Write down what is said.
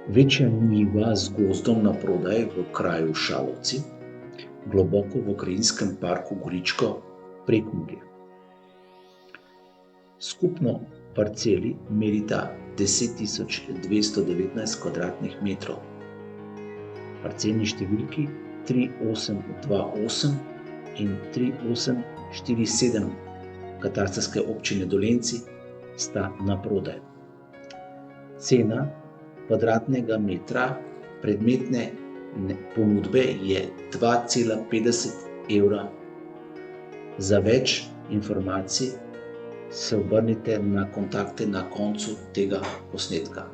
Večja njiva z gozdom naprodaj v kraju Šalovci, globoko v krajinskem parku Goričko, Prekmurje. Skupno parceli merita 10.219 kvadratnih metrov. Parcelni številki 3828 in 3847 katastrske občine Dolenjci sta naprodaj. Cena kvadratnega metra predmetne ponudbe je 2,50 evra. Za več informacij se obrnite na kontakte na koncu tega posnetka.